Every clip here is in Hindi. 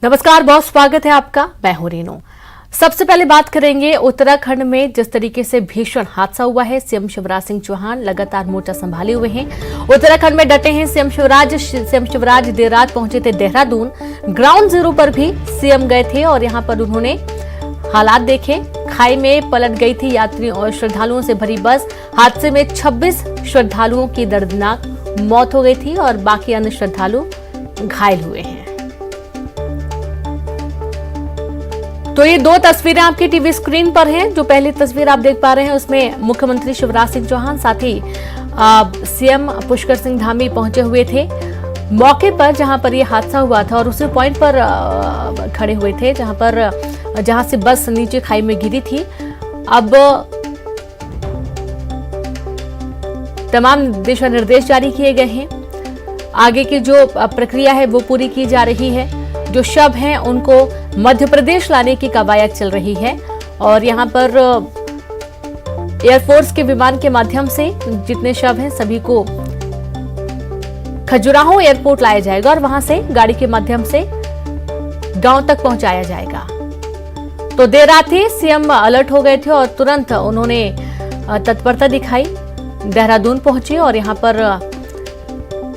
नमस्कार, बहुत स्वागत है आपका। मैं हूं रीनू। सबसे पहले बात करेंगे उत्तराखंड में जिस तरीके से भीषण हादसा हुआ है। सीएम शिवराज सिंह चौहान लगातार मोर्चा संभाले हुए हैं, उत्तराखंड में डटे हैं। सीएम शिवराज देर रात पहुंचे थे देहरादून। ग्राउंड जीरो पर भी सीएम गए थे और यहां पर उन्होंने हालात देखे। खाई में पलट गई थी यात्रियों और श्रद्धालुओं से भरी बस। हादसे में 26 श्रद्धालुओं की दर्दनाक मौत हो गई थी और बाकी अन्य श्रद्धालु घायल हुए हैं। तो ये दो तस्वीरें आपकी टीवी स्क्रीन पर हैं। जो पहली तस्वीर आप देख पा रहे हैं उसमें मुख्यमंत्री शिवराज सिंह चौहान साथ ही सीएम पुष्कर सिंह धामी पहुंचे हुए थे मौके पर जहां पर ये हादसा हुआ था और उसी पॉइंट पर खड़े हुए थे जहां से बस नीचे खाई में गिरी थी। अब तमाम दिशा निर्देश जारी किए गए हैं। आगे की जो प्रक्रिया है वो पूरी की जा रही है। जो शव हैं उनको मध्य प्रदेश लाने की कवायद चल रही है और यहां पर एयरफोर्स के विमान के माध्यम से जितने शव हैं सभी को खजुराहो एयरपोर्ट लाया जाएगा और वहां से गाड़ी के माध्यम से गांव तक पहुंचाया जाएगा। तो देर रात ही सीएम अलर्ट हो गए थे और तुरंत उन्होंने तत्परता दिखाई, देहरादून पहुंचे और यहां पर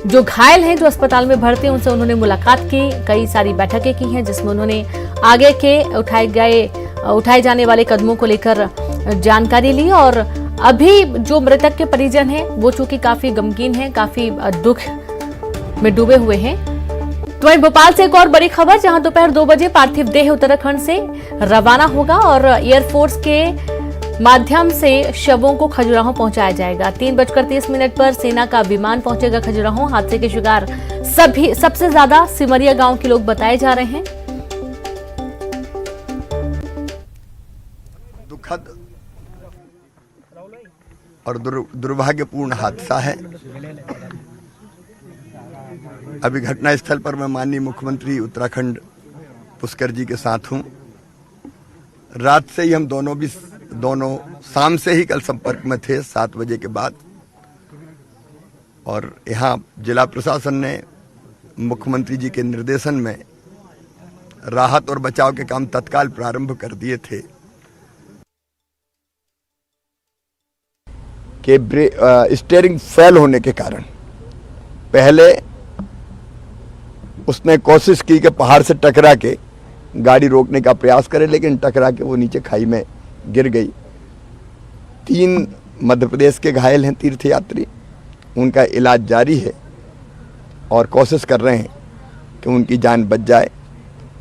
जो घायल हैं, जो अस्पताल में भर्ती हैं, उनसे उन्होंने मुलाकात की। कई सारी बैठकें की हैं जिसमें उन्होंने आगे के उठाए जाने वाले कदमों को लेकर जानकारी ली। और अभी जो मृतक के परिजन हैं वो चूंकि काफी गमगीन हैं, काफी दुख में डूबे हुए हैं। तो वहीं भोपाल से एक और बड़ी खबर, जहां दोपहर 2 बजे पार्थिव देह उत्तराखंड से रवाना होगा और एयरफोर्स के माध्यम से शवों को खजुराहो पहुंचाया जाएगा। 3:30 पर सेना का विमान पहुंचेगा खजुराहो। हादसे के शिकार सबसे ज्यादा सिमरिया गांव के लोग बताए जा रहे हैं। दुखद और दुर्भाग्यपूर्ण हादसा है। अभी घटनास्थल पर मैं माननीय मुख्यमंत्री उत्तराखंड पुष्कर जी के साथ हूं। रात से ही हम दोनों शाम से ही कल संपर्क में थे 7 बजे के बाद, और यहाँ जिला प्रशासन ने मुख्यमंत्री जी के निर्देशन में राहत और बचाव के काम तत्काल प्रारंभ कर दिए थे कि स्टीयरिंग फेल होने के कारण पहले उसने कोशिश की कि पहाड़ से टकरा के गाड़ी रोकने का प्रयास करे, लेकिन टकरा के वो नीचे खाई में गिर गई। 3 मध्य प्रदेश के घायल हैं तीर्थयात्री, उनका इलाज जारी है और कोशिश कर रहे हैं कि उनकी जान बच जाए।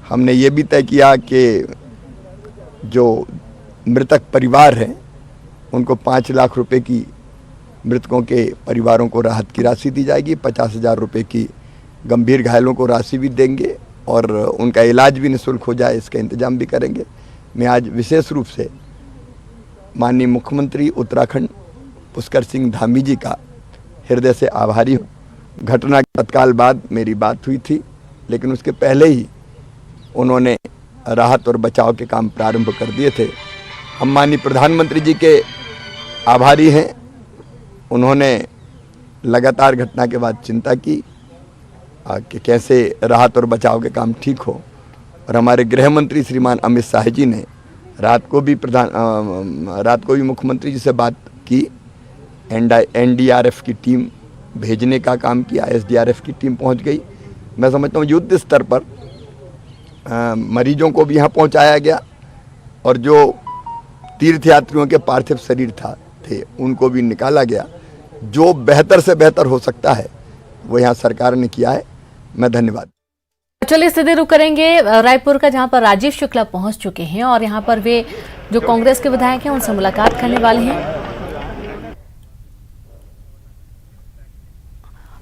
हमने ये भी तय किया कि जो मृतक परिवार हैं उनको 5 लाख रुपए की मृतकों के परिवारों को राहत की राशि दी जाएगी। 50,000 रुपये की गंभीर घायलों को राशि भी देंगे और उनका इलाज भी निःशुल्क हो जाए, इसका इंतजाम भी करेंगे। मैं आज विशेष रूप से माननीय मुख्यमंत्री उत्तराखंड पुष्कर सिंह धामी जी का हृदय से आभारी हूँ। घटना के तत्काल बाद मेरी बात हुई थी, लेकिन उसके पहले ही उन्होंने राहत और बचाव के काम प्रारंभ कर दिए थे। हम माननीय प्रधानमंत्री जी के आभारी हैं। उन्होंने लगातार घटना के बाद चिंता की कि कैसे राहत और बचाव के काम ठीक हो, और हमारे गृह मंत्री श्रीमान अमित शाह जी ने रात को भी मुख्यमंत्री जी से बात की। एनडीआरएफ की टीम भेजने का काम किया, एसडीआरएफ की टीम पहुंच गई। मैं समझता हूँ युद्ध स्तर पर मरीजों को भी यहाँ पहुँचाया गया और जो तीर्थयात्रियों के पार्थिव शरीर थे उनको भी निकाला गया। जो बेहतर से बेहतर हो सकता है वो यहाँ सरकार ने किया है। मैं धन्यवाद। चलिए सीधे रुक करेंगे रायपुर का, जहां पर राजीव शुक्ला पहुंच चुके हैं और यहां पर वे जो कांग्रेस के विधायक हैं उनसे मुलाकात करने वाले हैं।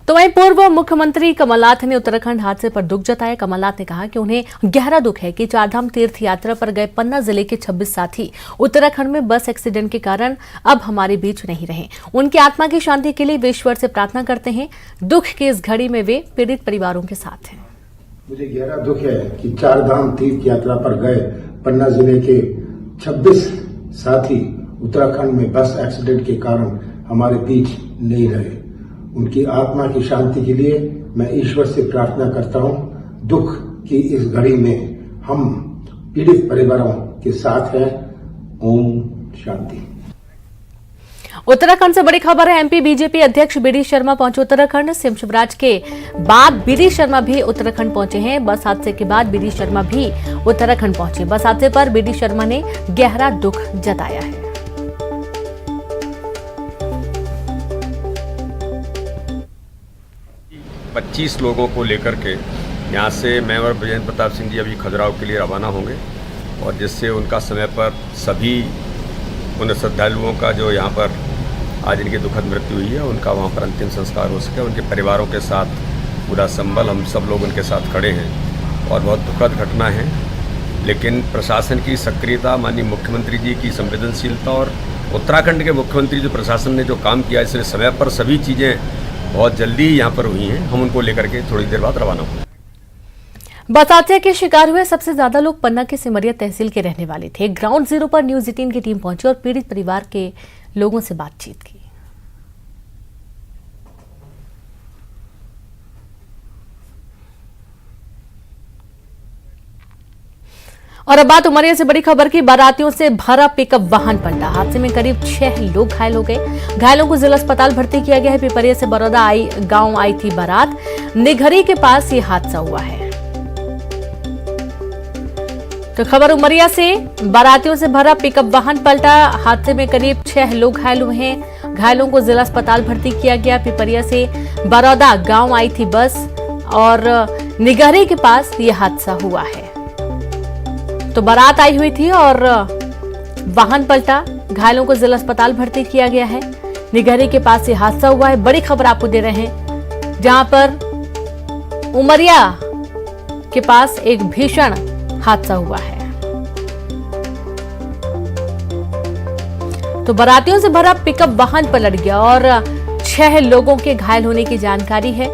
तो वहीं पूर्व मुख्यमंत्री कमलनाथ ने उत्तराखंड हादसे पर दुख जताया। कमलनाथ ने कहा कि उन्हें गहरा दुख है कि चारधाम तीर्थ यात्रा पर गए पन्ना जिले के 26 साथी उत्तराखंड में बस एक्सीडेंट के कारण अब हमारे बीच नहीं रहे। उनकी आत्मा की शांति के लिए वे ईश्वर से प्रार्थना करते हैं। दुख की इस घड़ी में वे पीड़ित परिवारों के साथ हैं। मुझे गहरा दुख है कि चारधाम तीर्थ यात्रा पर गए पन्ना जिले के 26 साथी उत्तराखंड में बस एक्सीडेंट के कारण हमारे बीच नहीं रहे। उनकी आत्मा की शांति के लिए मैं ईश्वर से प्रार्थना करता हूं। दुख कि इस घड़ी में हम पीड़ित परिवारों के साथ हैं। ओम शांति। उत्तराखंड से बड़ी खबर है। एमपी बीजेपी अध्यक्ष बीडी शर्मा पहुंचे उत्तराखंड। सीएम शिवराज के बाद बीडी शर्मा भी उत्तराखंड पहुंचे हैं। बस हादसे के बाद बीडी शर्मा भी उत्तराखंड पहुंचे। बस हादसे पर बीडी शर्मा ने गहरा दुख जताया है। 25 लोगों को लेकर के यहाँ से मैं और ब्रजेंद्र प्रताप सिंह जी अभी खजुराहो के लिए रवाना होंगे, और जिससे उनका समय पर सभी उन श्रद्धालुओं का जो यहाँ पर आज इनकी दुखद मृत्यु हुई है उनका वहाँ पर अंतिम संस्कार हो सके। उनके परिवारों के साथ पूरा संबल हम सब लोग उनके साथ खड़े हैं और बहुत दुखद घटना है। लेकिन प्रशासन की सक्रियता, माननीय मुख्यमंत्री जी की संवेदनशीलता और उत्तराखंड के मुख्यमंत्री जो प्रशासन ने जो काम किया, इसलिए समय पर सभी चीज़ें बहुत जल्दी ही यहाँ पर हुई हैं। हम उनको लेकर के थोड़ी देर बाद रवाना होंगे। बस हादसे के शिकार हुए सबसे ज्यादा लोग पन्ना के सिमरिया तहसील के रहने वाले थे। ग्राउंड जीरो पर न्यूज 18 की टीम पहुंची और पीड़ित परिवार के लोगों से बातचीत की। और अब बात उमरिया से बड़ी खबर की। बारातियों से भरा पिकअप वाहन पलटा। हादसे में करीब 6 लोग घायल हो गए। घायलों को जिला अस्पताल भर्ती किया गया है। पिपरिया से बरौदा गांव आई थी बारात। निघरी के पास ये हादसा हुआ है। तो खबर उमरिया से। बारातियों से भरा पिकअप वाहन पलटा। हादसे में करीब 6 लोग घायल हुए हैं। घायलों को जिला अस्पताल भर्ती किया गया। पिपरिया से बरौदा गांव आई थी बस और निघरी के पास ये हादसा हुआ है। तो बारात आई हुई थी और वाहन पलटा। घायलों को जिला अस्पताल भर्ती किया गया है। निघरी के पास ये हादसा हुआ है। बड़ी खबर आपको दे रहे हैं, जहां पर उमरिया के पास एक भीषण हादसा हुआ है। तो बारातियों से भरा पिकअप वाहन पलट गया और 6 लोगों के घायल होने की जानकारी है।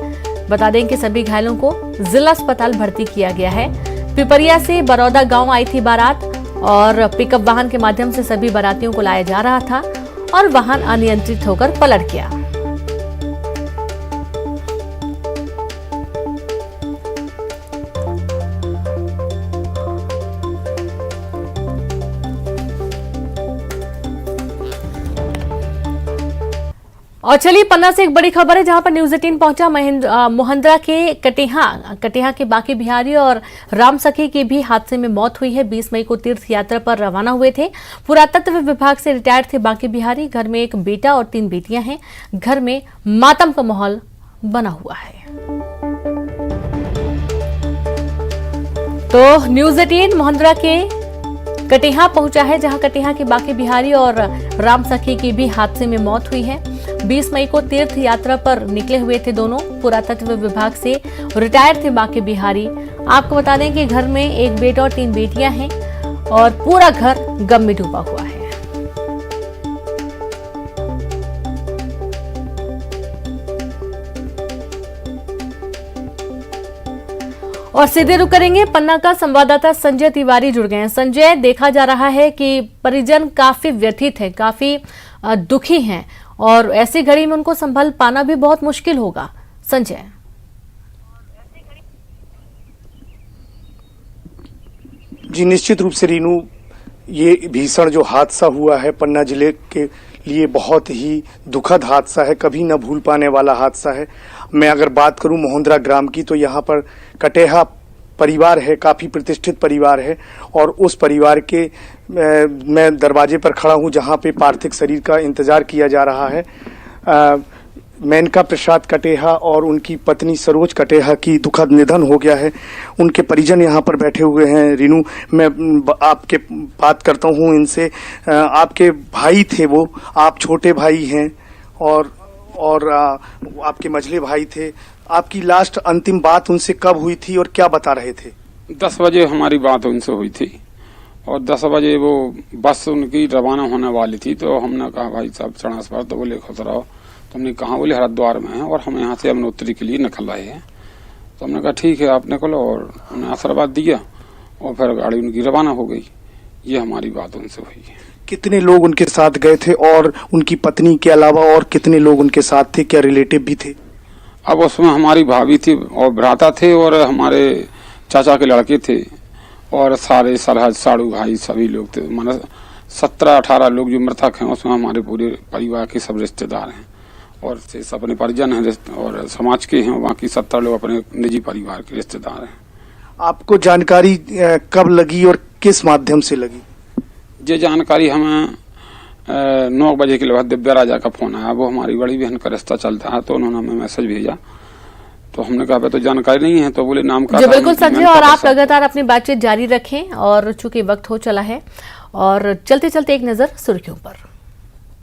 बता दें कि सभी घायलों को जिला अस्पताल भर्ती किया गया है। पिपरिया से बरौदा गांव आई थी बारात और पिकअप वाहन के माध्यम से सभी बारातियों को लाया जा रहा था और वाहन अनियंत्रित होकर पलट गया। और चलिए पन्ना से एक बड़ी खबर है, जहां पर न्यूज 18 पहुंचा। मोहंद्रा के कटिहा के बाकी बिहारी और राम सखी की भी हादसे में मौत हुई है। 20 मई को तीर्थ यात्रा पर रवाना हुए थे। पुरातत्व विभाग से रिटायर्ड थे बाकी बिहारी। घर में एक बेटा और 3 बेटियां हैं। घर में मातम का माहौल बना हुआ है। तो न्यूज 18 मोहंद्रा के कटिहा पहुंचा है, जहां कटिहा के बाकी बिहारी और राम सखी की भी हादसे में मौत हुई है। 20 मई को तीर्थ यात्रा पर निकले हुए थे दोनों। पुरातत्व विभाग से रिटायर थे बाकी बिहारी। आपको बता दें कि घर में एक बेटा और 3 बेटियां हैं और पूरा घर गम में डूबा हुआ है। और सीधे रुक करेंगे पन्ना का। संवाददाता संजय तिवारी जुड़ गए हैं। संजय, देखा जा रहा है कि परिजन काफी व्यथित है, काफी दुखी हैं और ऐसी घड़ी में उनको संभल पाना भी बहुत मुश्किल होगा। संजय। जी निश्चित रूप से रीनू, ये भीषण जो हादसा हुआ है पन्ना जिले के लिए बहुत ही दुखद हादसा है, कभी न भूल पाने वाला हादसा है। मैं अगर बात करूं मोहंद्रा ग्राम की, तो यहाँ पर कटेहा परिवार है, काफी प्रतिष्ठित परिवार है और उस परिवार के मैं दरवाजे पर खड़ा हूं जहां पे पार्थिव शरीर का इंतजार किया जा रहा है। मेनका प्रसाद कटेहा और उनकी पत्नी सरोज कटेहा की दुखद निधन हो गया है। उनके परिजन यहाँ पर बैठे हुए हैं। रीनू, मैं आपके बात करता हूँ इनसे। आपके भाई थे वो, आप छोटे भाई हैं और आपके मझले भाई थे। आपकी लास्ट अंतिम बात उनसे कब हुई थी और क्या बता रहे थे? 10 बजे हमारी बात उनसे हुई थी और 10 बजे वो बस उनकी रवाना होने वाली थी। तो हमने कहा भाई साहब चढ़ास पर, तो बोले खुश रहो। तो हमने कहा, बोले हरिद्वार में है और हम यहाँ से यमुनोत्री के लिए निकल आए हैं। तो हमने कहा ठीक है आप निकलो, और उन्हें आशीर्वाद दिया और फिर गाड़ी उनकी रवाना हो गई। ये हमारी बात उनसे हुई है। कितने लोग उनके साथ गए थे और उनकी पत्नी के अलावा और कितने लोग उनके साथ थे? क्या रिलेटिव भी थे? अब उसमें हमारी भाभी थी और भ्राता थे और हमारे चाचा के लड़के थे और सारे सरहद साड़ू भाई सभी लोग थे। माना 17-18 लोग जो मृतक हैं उसमें हमारे पूरे परिवार के सब रिश्तेदार हैं और शेष अपने परिजन हैं और समाज के हैं। बाकी 70 लोग अपने निजी परिवार के रिश्तेदार हैं। आपको जानकारी कब लगी और किस माध्यम से लगी? ये जानकारी हमें 9 बजे के बाद दिव्या राजा का फोन आया। वो हमारी बड़ी बहन का रिश्ता चलता है, तो उन्होंने हमें मैसेज भेजा। तो हमने कहा तो जानकारी नहीं है, तो बोले नाम का। जी बिल्कुल संजय, और आप लगातार अपनी बातचीत जारी रखें और चूंकि वक्त हो चला है, और चलते चलते एक नजर सुर्खियों पर।